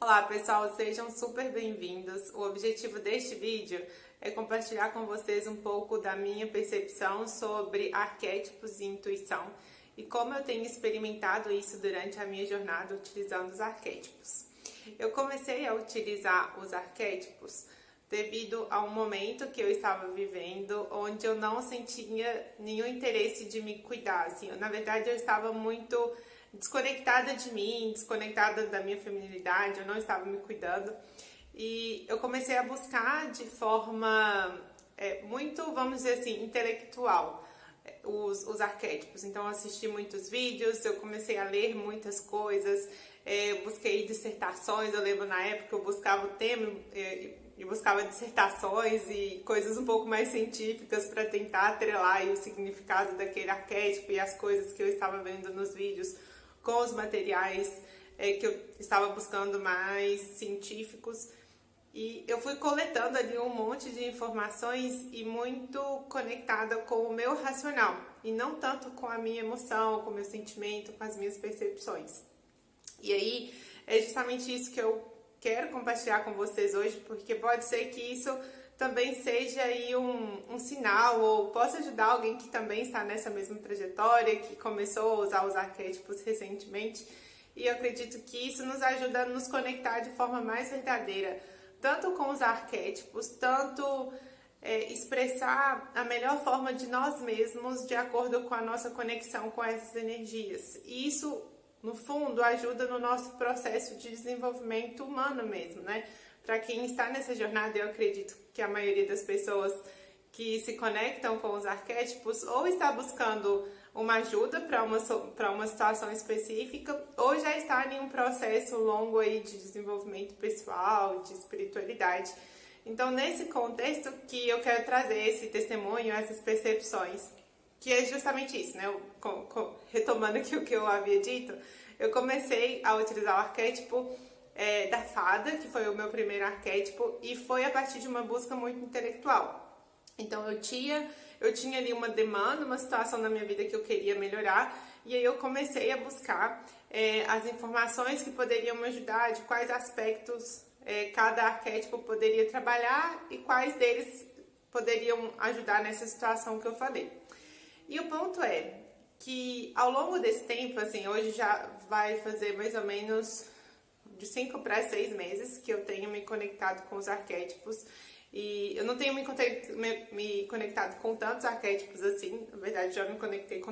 Olá pessoal, sejam super bem-vindos. O objetivo deste vídeo é compartilhar com vocês um pouco da minha percepção sobre arquétipos e intuição e como eu tenho experimentado isso durante a minha jornada utilizando os arquétipos. Eu comecei a utilizar os arquétipos devido a um momento que eu estava vivendo onde eu não sentia nenhum interesse de me cuidar. Na verdade, eu estava muito desconectada de mim, desconectada da minha feminilidade, eu não estava me cuidando. E eu comecei a buscar de forma muito, vamos dizer assim, intelectual os arquétipos. Então eu assisti muitos vídeos, eu comecei a ler muitas coisas, busquei dissertações. Eu lembro na época eu buscava o tema, eu buscava dissertações e coisas um pouco mais científicas para tentar atrelar aí o significado daquele arquétipo e as coisas que eu estava vendo nos vídeos com os materiais que eu estava buscando mais científicos. E eu fui coletando ali um monte de informações e muito conectada com o meu racional e não tanto com a minha emoção, com o meu sentimento, com as minhas percepções. E aí é justamente isso que eu quero compartilhar com vocês hoje, porque pode ser que isso também seja aí um sinal ou possa ajudar alguém que também está nessa mesma trajetória, que começou a usar os arquétipos recentemente. E eu acredito que isso nos ajuda a nos conectar de forma mais verdadeira, tanto com os arquétipos, tanto expressar a melhor forma de nós mesmos de acordo com a nossa conexão com essas energias. E isso, no fundo, ajuda no nosso processo de desenvolvimento humano mesmo, né? Para quem está nessa jornada, eu acredito que a maioria das pessoas que se conectam com os arquétipos ou está buscando uma ajuda para uma situação específica ou já está em um processo longo aí de desenvolvimento pessoal, de espiritualidade. Então, nesse contexto que eu quero trazer esse testemunho, essas percepções, que é justamente isso, né? Retomando aqui o que eu havia dito, eu comecei a utilizar o arquétipo da fada, que foi o meu primeiro arquétipo, e foi a partir de uma busca muito intelectual. Então eu tinha ali uma demanda, uma situação na minha vida que eu queria melhorar, e aí eu comecei a buscar as informações que poderiam me ajudar, de quais aspectos cada arquétipo poderia trabalhar e quais deles poderiam ajudar nessa situação que eu falei. E o ponto é que ao longo desse tempo, assim, hoje já vai fazer mais ou menos de 5 para 6 meses que eu tenho me conectado com os arquétipos. E eu não tenho me conectado com tantos arquétipos assim. Na verdade, já me conectei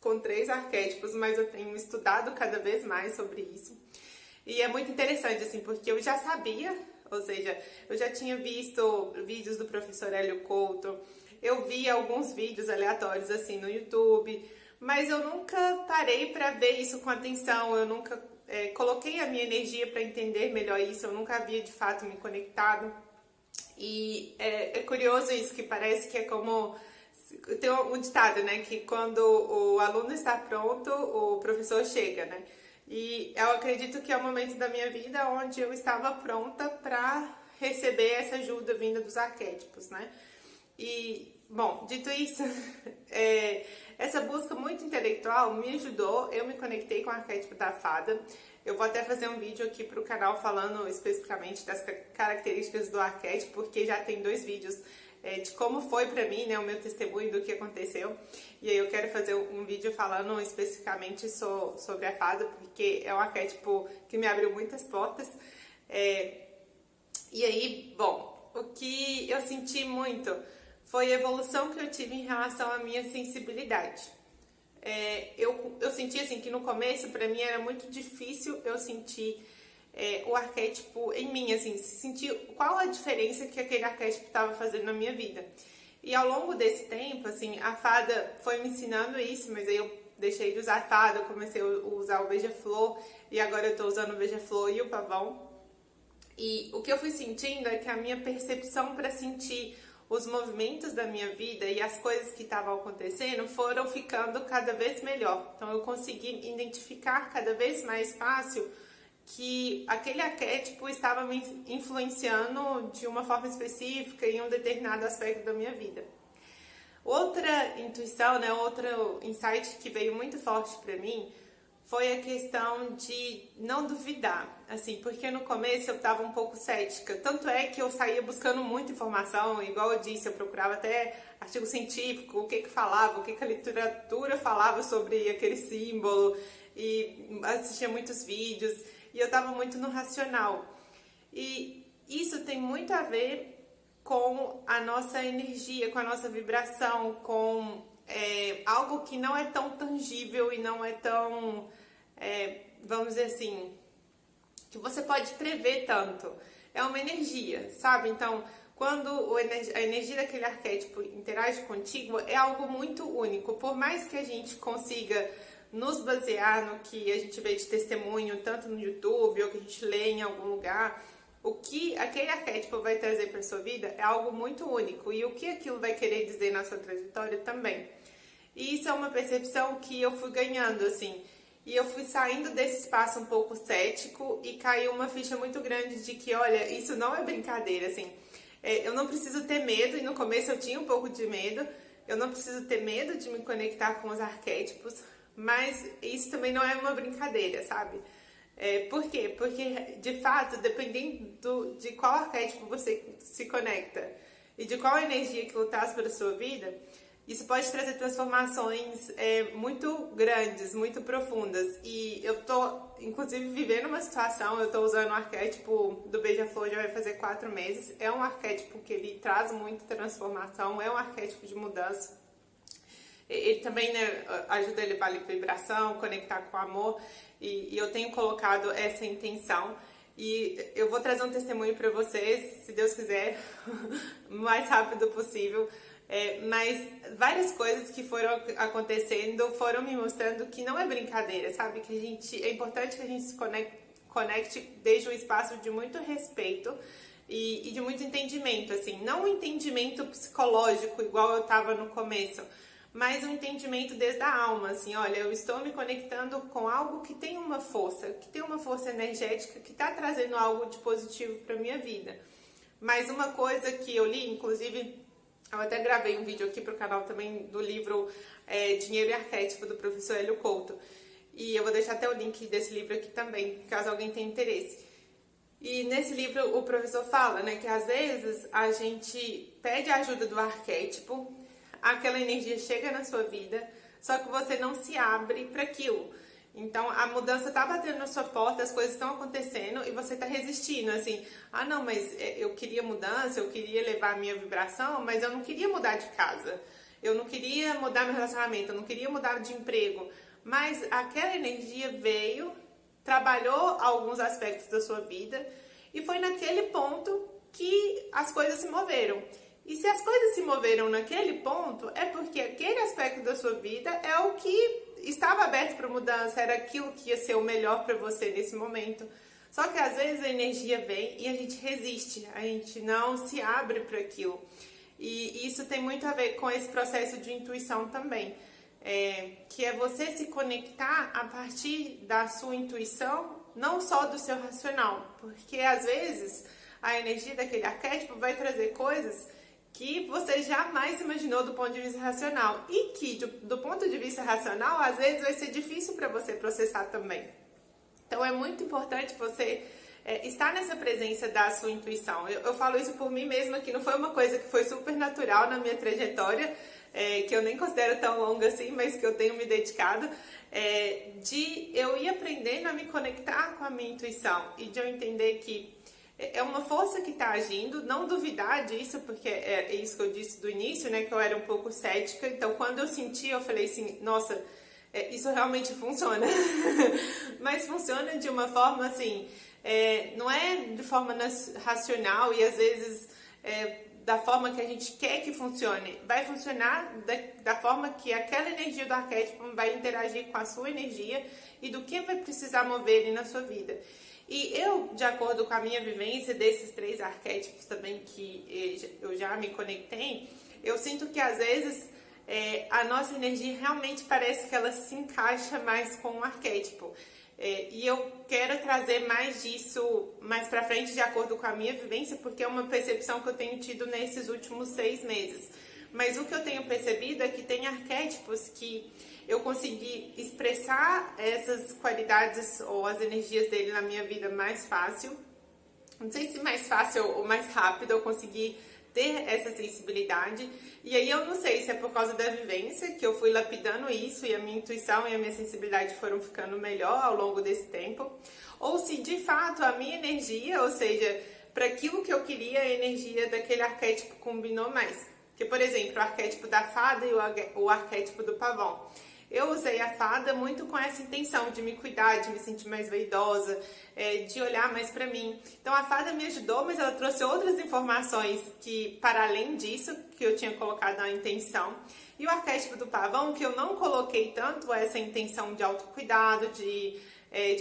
com 3 arquétipos, mas eu tenho estudado cada vez mais sobre isso. E é muito interessante, assim, porque eu já sabia, ou seja, eu já tinha visto vídeos do professor Hélio Couto, eu vi alguns vídeos aleatórios, assim, no YouTube, mas eu nunca parei para ver isso com atenção, eu nunca coloquei a minha energia para entender melhor isso, eu nunca havia de fato me conectado. E é curioso isso, que parece que é como... Tem um ditado, né? Que quando o aluno está pronto, o professor chega, né? E eu acredito que é o momento da minha vida onde eu estava pronta para receber essa ajuda vinda dos arquétipos, né? E, bom, dito isso, essa busca muito intelectual me ajudou, eu me conectei com o arquétipo da fada. Eu vou até fazer um vídeo aqui para o canal falando especificamente das características do arquétipo, porque já tem 2 vídeos de como foi para mim, né, o meu testemunho do que aconteceu. E aí eu quero fazer um vídeo falando especificamente sobre a fada, porque é um arquétipo que me abriu muitas portas. E aí, bom, o que eu senti muito foi a evolução que eu tive em relação à minha sensibilidade. Eu senti assim que no começo para mim era muito difícil eu sentir o arquétipo em mim, assim, sentir qual a diferença que aquele arquétipo estava fazendo na minha vida. E ao longo desse tempo, assim, a fada foi me ensinando isso, mas aí eu deixei de usar a fada, eu comecei a usar o beija-flor e agora eu tô usando o beija-flor e o pavão. E o que eu fui sentindo é que a minha percepção para sentir os movimentos da minha vida e as coisas que estavam acontecendo foram ficando cada vez melhor. Então eu consegui identificar cada vez mais fácil que aquele arquétipo estava me influenciando de uma forma específica em um determinado aspecto da minha vida. Outra intuição, né, outro insight que veio muito forte para mim foi a questão de não duvidar, assim, porque no começo eu estava um pouco cética, tanto é que eu saía buscando muita informação, igual eu disse, eu procurava até artigo científico, o que que falava, o que que a literatura falava sobre aquele símbolo, e assistia muitos vídeos, e eu estava muito no racional. E isso tem muito a ver com a nossa energia, com a nossa vibração, com algo que não é tão tangível e não é tão, vamos dizer assim, que você pode prever tanto. É uma energia, sabe? Então, quando a energia daquele arquétipo interage contigo, é algo muito único. Por mais que a gente consiga nos basear no que a gente vê de testemunho, tanto no YouTube ou que a gente lê em algum lugar, o que aquele arquétipo vai trazer para sua vida é algo muito único, e o que aquilo vai querer dizer na sua trajetória também. E isso é uma percepção que eu fui ganhando, assim, e eu fui saindo desse espaço um pouco cético e caiu uma ficha muito grande de que, olha, isso não é brincadeira, assim, eu não preciso ter medo, e no começo eu tinha um pouco de medo, eu não preciso ter medo de me conectar com os arquétipos, mas isso também não é uma brincadeira, sabe? Por quê? Porque, de fato, dependendo de qual arquétipo você se conecta e de qual energia que traz para a sua vida, isso pode trazer transformações muito grandes, muito profundas. E eu tô, inclusive, vivendo uma situação, eu tô usando o arquétipo do Beija-Flor, já vai fazer 4 meses. É um arquétipo que ele traz muita transformação, é um arquétipo de mudança. Ele também, né, ajuda a elevar a vibração, conectar com o amor, e eu tenho colocado essa intenção, e eu vou trazer um testemunho para vocês, se Deus quiser, o mais rápido possível, mas várias coisas que foram acontecendo foram me mostrando que não é brincadeira, sabe? Que é importante que a gente se conecte desde um espaço de muito respeito e de muito entendimento, assim, não um entendimento psicológico igual eu estava no começo, mas um entendimento desde a alma, assim, olha, eu estou me conectando com algo que tem uma força energética que está trazendo algo de positivo para minha vida. Mas uma coisa que eu li, inclusive, eu até gravei um vídeo aqui para o canal também do livro Dinheiro e Arquétipo, do professor Hélio Couto, e eu vou deixar até o link desse livro aqui também, caso alguém tenha interesse. E nesse livro o professor fala, né, que às vezes a gente pede a ajuda do arquétipo, aquela energia chega na sua vida, só que você não se abre para aquilo. Então, a mudança tá batendo na sua porta, as coisas estão acontecendo e você tá resistindo, assim, não, mas eu queria mudança, eu queria elevar a minha vibração, mas eu não queria mudar de casa, eu não queria mudar meu relacionamento, eu não queria mudar de emprego, mas aquela energia veio, trabalhou alguns aspectos da sua vida e foi naquele ponto que as coisas se moveram. E se as coisas se moveram naquele ponto, é porque aquele aspecto da sua vida é o que estava aberto para mudança, era aquilo que ia ser o melhor para você nesse momento. Só que às vezes a energia vem e a gente resiste, a gente não se abre para aquilo. E isso tem muito a ver com esse processo de intuição também, que é você se conectar a partir da sua intuição, não só do seu racional, porque às vezes a energia daquele arquétipo vai trazer coisas que você jamais imaginou do ponto de vista racional e que do ponto de vista racional às vezes vai ser difícil para você processar também. Então é muito importante você estar nessa presença da sua intuição. Eu falo isso por mim mesma, que não foi uma coisa que foi super natural na minha trajetória, que eu nem considero tão longa assim, mas que eu tenho me dedicado, de eu ir aprendendo a me conectar com a minha intuição e de eu entender que é uma força que está agindo, não duvidar disso, porque é isso que eu disse do início, né, que eu era um pouco cética, então quando eu senti, eu falei assim, nossa, isso realmente funciona, mas funciona de uma forma assim, não é de forma racional e às vezes da forma que a gente quer que funcione, vai funcionar da forma que aquela energia do arquétipo vai interagir com a sua energia e do que vai precisar mover ele na sua vida. E eu, de acordo com a minha vivência desses 3 arquétipos também que eu já me conectei, eu sinto que às vezes a nossa energia realmente parece que ela se encaixa mais com o arquétipo. E eu quero trazer mais disso mais pra frente de acordo com a minha vivência, porque é uma percepção que eu tenho tido nesses últimos 6 meses. Mas o que eu tenho percebido é que tem arquétipos que eu consegui expressar essas qualidades ou as energias dele na minha vida mais fácil. Não sei se mais fácil ou mais rápido eu consegui ter essa sensibilidade. E aí eu não sei se é por causa da vivência que eu fui lapidando isso e a minha intuição e a minha sensibilidade foram ficando melhor ao longo desse tempo, ou se de fato a minha energia, ou seja, para aquilo que eu queria, a energia daquele arquétipo combinou mais. Que, por exemplo, o arquétipo da fada e o arquétipo do pavão. Eu usei a fada muito com essa intenção de me cuidar, de me sentir mais vaidosa, de olhar mais pra mim. Então a fada me ajudou, mas ela trouxe outras informações que, para além disso, que eu tinha colocado a intenção. E o arquétipo do pavão, que eu não coloquei tanto essa intenção de autocuidado, de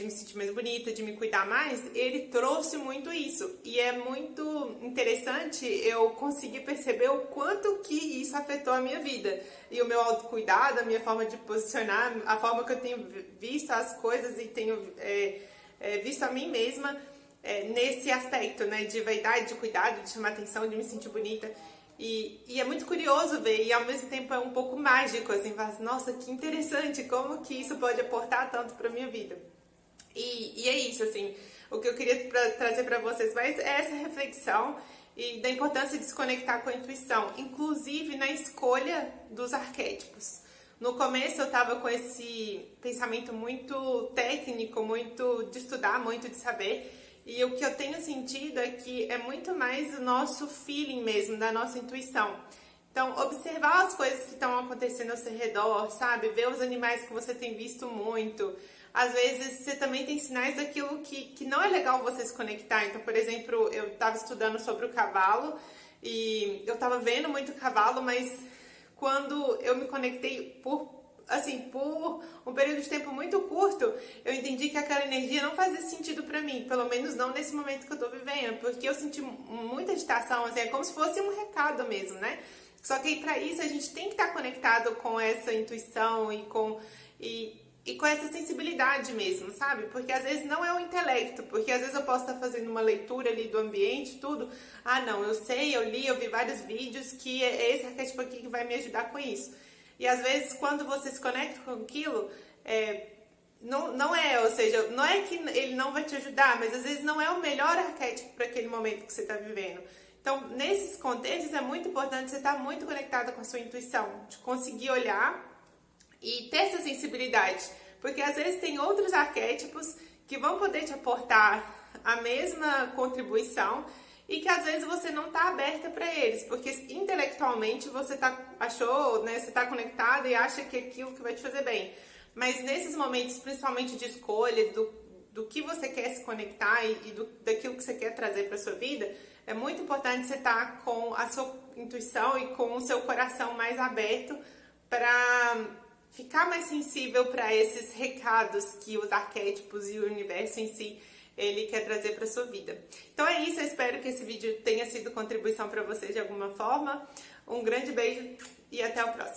me sentir mais bonita, de me cuidar mais, ele trouxe muito isso. E é muito interessante eu conseguir perceber o quanto que isso afetou a minha vida. E o meu autocuidado, a minha forma de posicionar, a forma que eu tenho visto as coisas e tenho visto a mim mesma nesse aspecto, né, de vaidade, de cuidado, de chamar atenção, de me sentir bonita. E é muito curioso ver, e ao mesmo tempo é um pouco mágico, assim, nossa, que interessante, como que isso pode aportar tanto para minha vida. E é isso, assim, o que eu queria trazer para vocês mais é essa reflexão e da importância de se conectar com a intuição, inclusive na escolha dos arquétipos. No começo eu estava com esse pensamento muito técnico, muito de estudar, muito de saber, e o que eu tenho sentido é que é muito mais o nosso feeling mesmo, da nossa intuição. Então, observar as coisas que estão acontecendo ao seu redor, sabe? Ver os animais que você tem visto muito. Às vezes, você também tem sinais daquilo que não é legal você se conectar. Então, por exemplo, eu estava estudando sobre o cavalo e eu estava vendo muito cavalo, mas quando eu me conectei por um período de tempo muito curto, eu entendi que aquela energia não fazia sentido pra mim, pelo menos não nesse momento que eu tô vivendo, porque eu senti muita agitação, assim, é como se fosse um recado mesmo, né? Só que para isso a gente tem que estar conectado com essa intuição e com essa sensibilidade mesmo, sabe? Porque às vezes não é o intelecto, porque às vezes eu posso estar fazendo uma leitura ali do ambiente, tudo. Ah, não, eu sei, eu li, eu vi vários vídeos que é esse arquétipo aqui que vai me ajudar com isso. E às vezes quando você se conecta com aquilo, não é, ou seja, não é que ele não vai te ajudar, mas às vezes não é o melhor arquétipo para aquele momento que você está vivendo. Então, nesses contextos, é muito importante você estar muito conectada com a sua intuição, de conseguir olhar e ter essa sensibilidade. Porque às vezes tem outros arquétipos que vão poder te aportar a mesma contribuição e que às vezes você não está aberta para eles, porque intelectualmente você achou, né, você está conectada e acha que é aquilo que vai te fazer bem. Mas nesses momentos, principalmente de escolha, do que você quer se conectar daquilo que você quer trazer para sua vida, é muito importante você estar com a sua intuição e com o seu coração mais aberto para ficar mais sensível para esses recados que os arquétipos e o universo em si ele quer trazer para sua vida. Então é isso, eu espero que esse vídeo tenha sido contribuição para vocês de alguma forma. Um grande beijo e até o próximo.